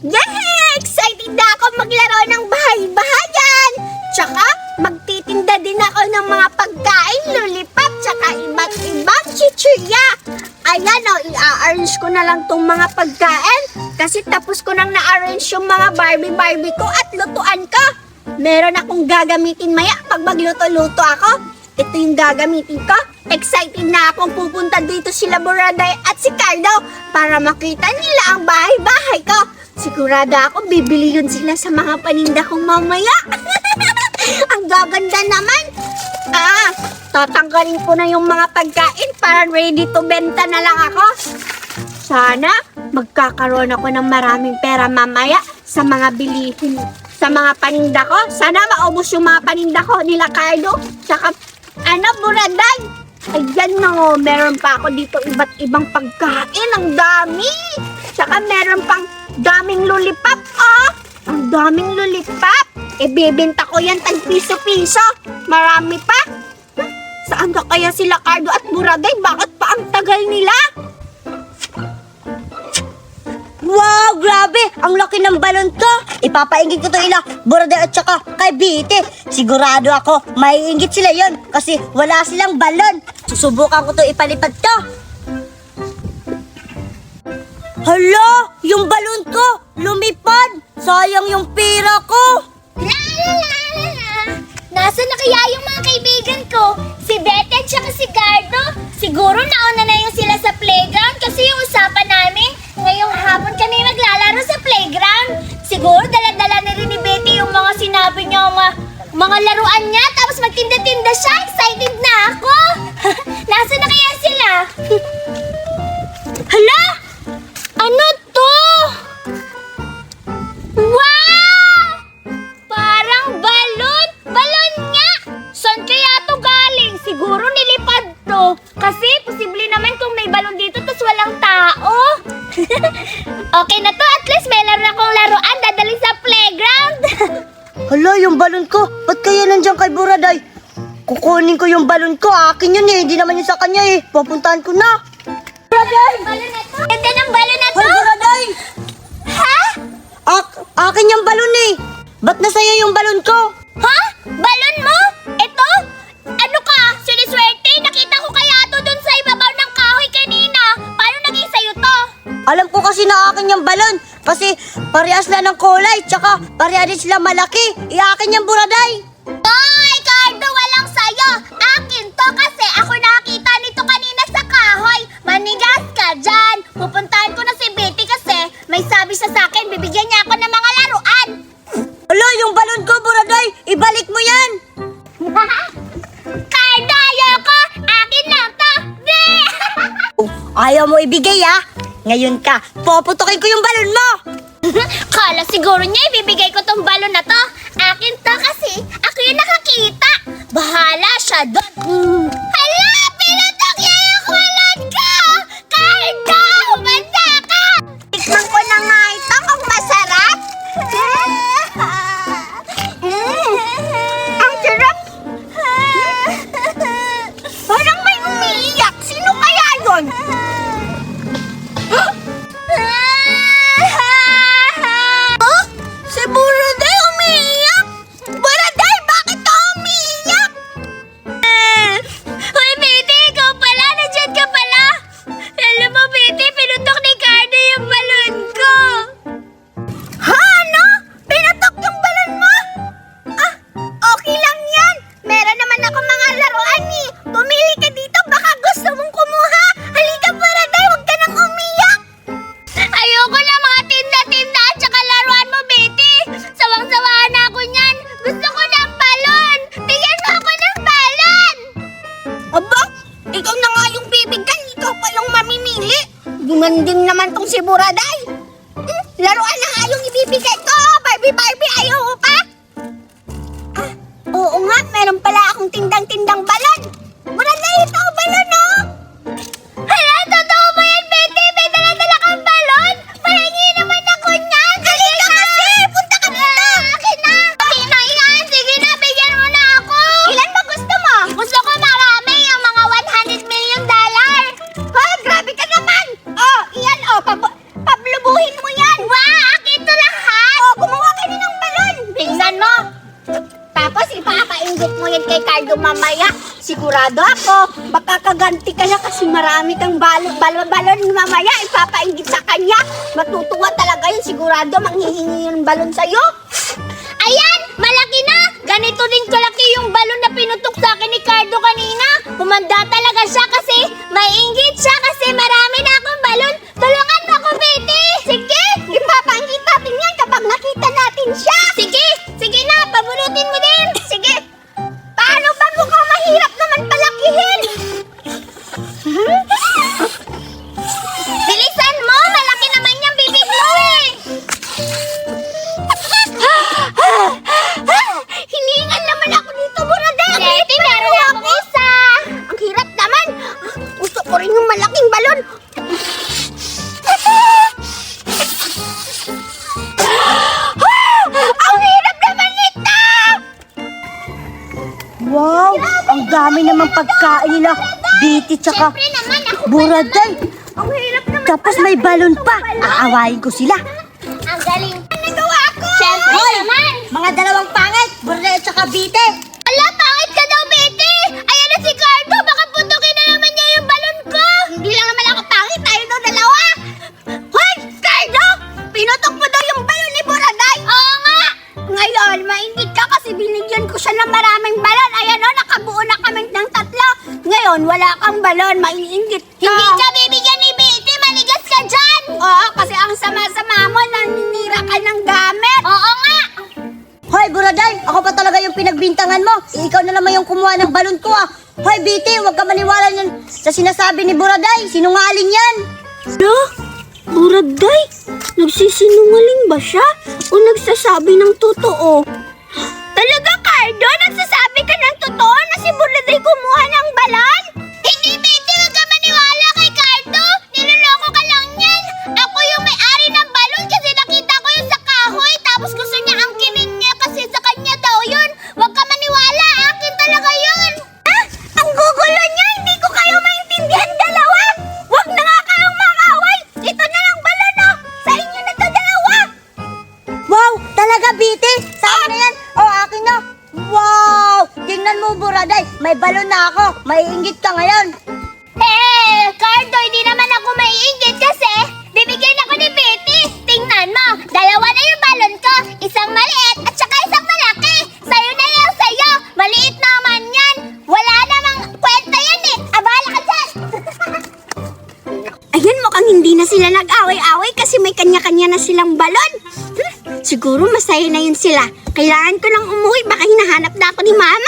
Yeah! Excited na ako maglaro ng bahay-bahayan! Tsaka, magtitinda din ako ng mga pagkain, lollipop, tsaka iba't ibang chichirya. Ayan o, i-arrange ko na lang tong mga pagkain kasi tapos ko nang na-arrange yung mga Barbie ko at lutuan ko. Meron akong gagamitin maya pag magluto-luto ako. Ito yung gagamitin ko. Excited na akong pupunta dito sila Buraday at si Cardo para makita nila ang bahay-bahay ko. Sigurado ako bibili yun sila sa mga paninda kong mamaya. Ang gaganda naman. Tatanggalin ko na yung mga pagkain para ready to benta na lang ako. Sana magkakaroon ako ng maraming pera mamaya sa mga bilihin, sa mga paninda ko. Sana maubos yung mga paninda ko nila Cardo. Tsaka Buraday. Ayan na o, meron pa ako dito iba't ibang pagkain. Ang dami. Tsaka meron pang daming lollipop. Ang daming lollipop. Bebenta ko yan tag piso-piso. Marami pa. Saan ka kaya sila Cardo at Buraday? Bakit pa ang tagal nila? Wow, grabe! Ang laki ng balon to! Ipapainggit ko to ila Buraday at saka kay Biti. Sigurado ako, maiinggit sila yon kasi wala silang balon. Susubukan ko to ipalipad to. Hala! Yung balon ko! Lumipad! Sayang yung pera ko! Nasaan na kaya yung mga kaibigan ko? Si Betty at saka si Gardo? Siguro nauna na yung sila sa playground kasi yung usapan namin ngayong hapon kami maglalaro sa playground. Siguro dala-dala na rin ni Betty yung mga sinabi niya, mga laruan niya, tapos magtinda-tinda siya. Excited na ako! Nasaan na kaya sila? Hala! Ano to? Wow! Parang balon! Balon nga! Saan kaya to galing? Siguro nilipad to. Kasi posible naman kung may balon dito tas walang tao. Okay na to. At least may laro akong laruan dadalhin sa playground. Hala, yung balon ko! Ba't kaya nandiyan kay Buraday? Kukunin ko yung balon ko. Akin yun eh. Hindi naman yun sa kanya eh. Pupuntahan ko na. Buraday! Balon na to? Ganda ng balon na to? Hoy, Buraday! Ha? Akin yung balon eh. Ba't nasa'yo yung balon ko? Ha? Balon mo? Ito? Ano ka? Siniswerte? Nakita ko kaya to dun sa ibabaw ng kahoy kanina. Paano naging sayo to? Alam ko kasi na akin yung balon. Kasi parehas na ng kulay. Tsaka parehas din sila malaki. Iakin yung Buraday. Hoy, Cardo, walang sayo. Akin to kasi ako nakita nito kanina sa kahoy. Manigas ka dyan. Pupuntahan ko na si Betty kasi may sabi siya sa akin, bibigyan niya ako ng mga laruan. Hala, yung balon ko, Buraday. Ibalik mo yan. Cardo, ayoko. Akin lang to. Ayaw mo ibigay ah. Ngayon ka, puputukin ko yung balon mo. Kala siguro niya ibibigay ko tong balon na to. Akin to kasi ako yung nakakita. Bahala siya doon. Hala! Pinutok niya yung balon ko! Cardo! Humanda ka! Tikman ko na nga ito kung masarap. Ang sarap. Parang may umiiyak. Sino kaya yun? Si Buraday umiiyak. Buraday, bakit ka umiiyak? Hoy, Betty! Ikaw pala! Nandiyan ka pala! Alam mo, Betty, pinutok ni Cardo yung balon ko! Ha? Ano? Pinatok yung balon mo? Okay lang yan. Meron naman ako mga laruan eh. Pumili ka dito, baka gusto mong kumuha. Halika Buraday, huwag ka nang umiyak. Ayoko na mga tinda-tinda at saka laruan mo, Betty! Sawang-sawahan na ako niyan! Gusto ko ng balon! Bigyan mo ako ng balon! Aba, ikaw na nga yung bibigyan, ikaw pa yung mamimili. Gumanding naman tong si Buraday. Laruan na nga yung ibibigay ko. Barbie, ayaw mo pa? Oo nga, meron pala akong tindang-tindang balon. Buraday, ito ang balon, no? Hala, totoo ba yan, Betty? May dala-dala kang balon? Pahingi naman ako niyan! Halika kasi, punta ka dito. Akin na! Akin na yan! Sige na, bigyan mo na ako! Ilan ba gusto mo? Gusto ko marami, yung mga $100 million. Ha, grabe ka naman. Oh, iyan, pablubuhin mo yan. Wow! Akin to Cardo mamaya. Sigurado ako, makakaganti ka na kasi marami kang balon mamaya. Ipapainggit sa kanya. Matutuwa talaga yun. Sigurado manghihingi yung balon sa'yo. Ayan! Malaki na! Ganito din kalaki yung balon na pinutok sa akin ni Cardo kanina. Humanda talaga siya kasi maiinggit siya kasi marami na akong balon. Tulungan mo ako, Betty! Sige, ipapainggit natin yan kapag nakita natin siya. Sige! Sige na! Pabunutin mo din! Sige, paano ba mukhang mahirap naman palakihin? Bilisan mo! Malaki naman yung bibig mo eh! Hiningal naman ako dito, Buraday. Betty, meron akong isa! Ang hirap naman. Gusto ko rin yung malaking balon. Ang hirap naman nito! Wow! Ang dami namang pagkain nila. Biti tsaka Siyempre naman ako pa Buraday. Ang hirap naman. Tapos may balon pa. Aawayin ko sila. Ang galing! Nagawa ko. Siyempre naman! Mga dalawang pangit. Buraday at tsaka Bite. Ala, pangit ka daw, Betty! Ayan na si Cardo! Baka putukin na naman niya yung balon ko! Hindi lang naman ako pangit. Tayo daw dalawa. Hoy, Cardo! Pinutok mo daw yung balon ni Buraday. Oo nga! Ngayon, mainggit ka kasi binigyan ko siya ng maraming balon. Ayan o, nakabuo na kami ng 3. Ngayon, wala kang balon. Maiinggit ka. Hindi ka bibigyan ni Betty! Maligas ka dyan! Oo, kasi ang sama-sama mo, naninira ka ng gamit. Oo nga! Hoy, Buraday, ako pa talaga yung pinagbintangan mo. Ikaw na naman yung kumuha ng balon ko ah. Hoy, Biti, huwag ka maniwala yan sa sinasabi ni Buraday. Sinungaling yan. Ano? Buraday? Nagsisinungaling ba siya? O nagsasabi ng totoo? Talaga, Cardo? Nagsasabi ka ng totoo na si Buraday kumuha ng balon? Hindi, Betty! Huwag ka maniwala kay Cardo! Niloloko ka lang yan! Ako yung may-ari ng balon kasi nakita ko yun sa kahoy tapos gusto niya angkinin niya kasi sa kanya daw yun! Huwag ka maniwala! Akin talaga yun! Ah, ang gugulo niya! Hindi ko kayo maintindihan dalawa! Huwag na nga kayong mangaway! Ito na lang balon, oh! Sa inyo na to dalawa! Wow, talaga, Biti. Sa akin na yan. O, akin na. Wow! Tingnan mo, Buraday. May balon na ako. Maiinggit ka ngayon. Cardo, hindi naman ako maiinggit kasi bibigyan ako ni Betty! Tingnan mo! Dalawa na yung balon ko! Isang maliit at saka isang malaki! Sa'yo na lang sa'yo! Maliit naman yan! Wala namang kwenta yan eh! Abala ka dyan! Ayan, mukhang hindi na sila nag-away-away kasi may kanya-kanya na silang balon. Siguro masaya na yun sila. Kailangan ko nang umuwi, baka hinahanap na ako ni Mama.